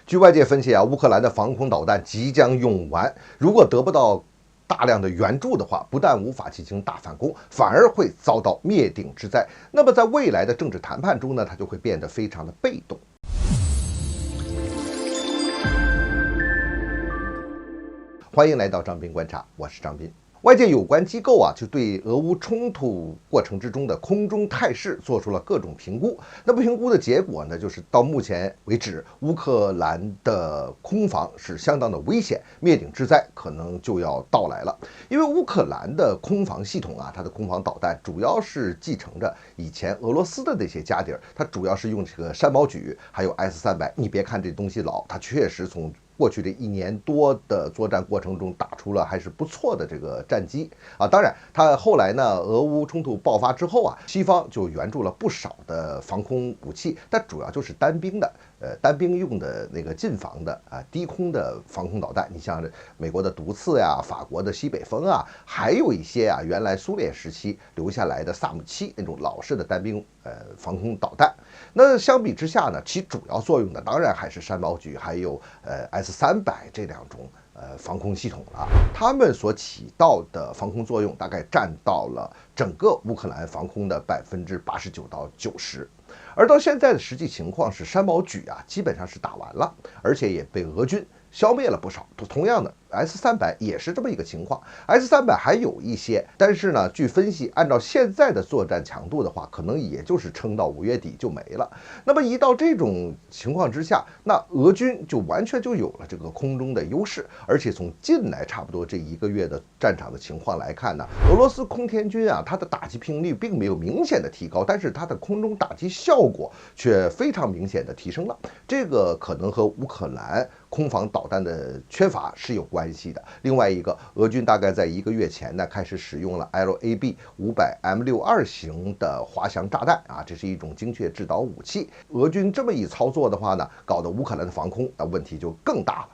据外界分析啊，乌克兰的防空导弹即将用完，如果得不到大量的援助的话，不但无法进行大反攻，反而会遭到灭顶之灾。那么在未来的政治谈判中呢，它就会变得非常的被动。欢迎来到张斌观察，我是张斌。外界有关机构啊，就对俄乌冲突过程之中的空中态势做出了各种评估。那么评估的结果呢，就是到目前为止，乌克兰的空防是相当的危险，灭顶之灾可能就要到来了。因为乌克兰的空防系统啊，它的空防导弹主要是继承着以前俄罗斯的那些家底儿，它主要是用这个山毛榉还有 S-300。你别看这东西老，它确实从过去这1年多的作战过程中打出了还是不错的这个战绩啊。当然，它后来呢，俄乌冲突爆发之后啊，西方就援助了不少的防空武器，但主要就是单兵的，单兵用的那个近防的啊，低空的防空导弹。你像美国的毒刺呀，法国的西北风啊，还有一些啊，原来苏联时期留下来的萨姆7那种老式的单兵防空导弹。那相比之下呢，其主要作用呢，当然还是山毛榉还有S-300这2种防空系统了。它们所起到的防空作用大概占到了整个乌克兰防空的89%到90%。而到现在的实际情况是，山毛榉啊基本上是打完了，而且也被俄军消灭了不少。同样的 S-300也是这么一个情况， S-300还有一些，但是呢，据分析，按照现在的作战强度的话，可能也就是撑到5月底就没了。那么一到这种情况之下，那俄军就完全就有了这个空中的优势。而且从近来差不多这1个月的战场的情况来看呢，俄罗斯空天军啊，它的打击频率并没有明显的提高，但是它的空中打击效果却非常明显的提升了。这个可能和乌克兰空防导弹的缺乏是有关系的。另外一个，俄军大概在1个月前呢，开始使用了 LAB-500M62 型的滑翔炸弹啊，这是一种精确制导武器。俄军这么一操作的话呢，搞得乌克兰的防空那问题就更大了。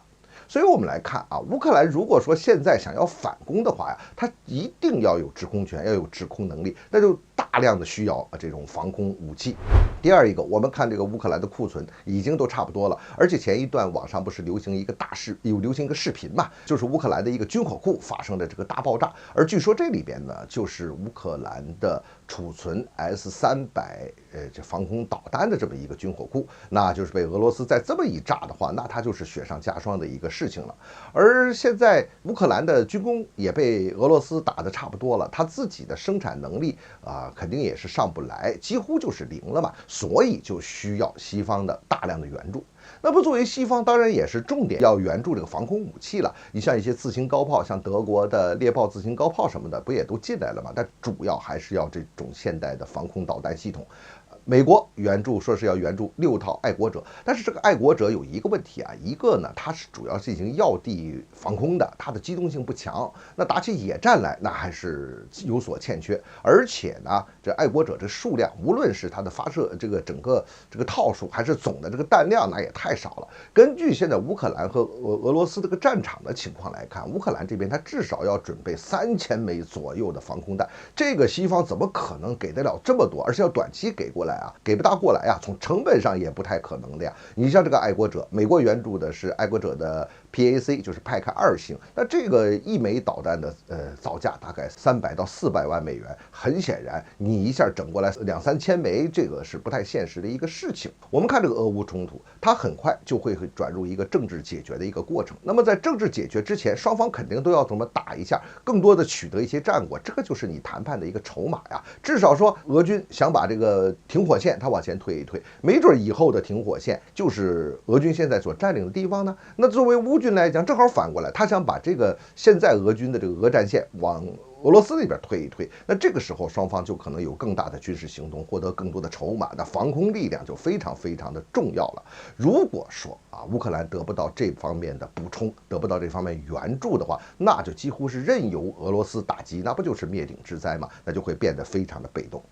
所以我们来看啊，乌克兰如果说现在想要反攻的话呀，它一定要有制空权，要有制空能力，那就大量的需要这种防空武器。第二一个，我们看这个乌克兰的库存已经都差不多了，而且前一段网上不是流行一个视频嘛，就是乌克兰的一个军火库发生的这个大爆炸，而据说这里边呢就是乌克兰的储存 S-300这防空导弹的这么一个军火库，那就是被俄罗斯再这么一炸的话，那它就是雪上加霜的一个事情了。而现在乌克兰的军工也被俄罗斯打得差不多了，它自己的生产能力啊，肯定也是上不来，几乎就是0了嘛，所以就需要西方的大量的援助。那么作为西方，当然也是重点要援助这个防空武器了。你像一些自行高炮，像德国的猎豹自行高炮什么的，不也都进来了吗？但主要还是要这种现代的防空导弹系统。美国援助说是要援助6套爱国者，但是这个爱国者有一个问题啊，一个呢，它是主要进行要地防空的，它的机动性不强，那打起野战来那还是有所欠缺。而且呢，这爱国者这数量，无论是它的发射这个整个这个套数，还是总的这个弹量，那也太少了。根据现在乌克兰和俄罗斯这个战场的情况来看，乌克兰这边它至少要准备3000枚左右的防空弹，这个西方怎么可能给得了这么多？而且要短期给过来啊，给不大过来啊，从成本上也不太可能的呀。你像这个爱国者，美国援助的是爱国者的 PAC， 就是派克2型，那这个1枚导弹的造价大概300到400万美元，很显然你一下整过来2-3千枚，这个是不太现实的一个事情。我们看这个俄乌冲突，它很快就会转入一个政治解决的一个过程。那么在政治解决之前，双方肯定都要怎么打一下，更多的取得一些战果，这个就是你谈判的一个筹码呀。至少说俄军想把这个停火线它往前推一推，没准以后的停火线就是俄军现在所占领的地方呢。那作为乌军来讲，正好反过来，他想把这个现在俄军的这个俄战线往俄罗斯那边推一推，那这个时候双方就可能有更大的军事行动，获得更多的筹码，那防空力量就非常非常的重要了。如果说啊乌克兰得不到这方面的补充，得不到这方面援助的话，那就几乎是任由俄罗斯打击，那不就是灭顶之灾吗？那就会变得非常的被动。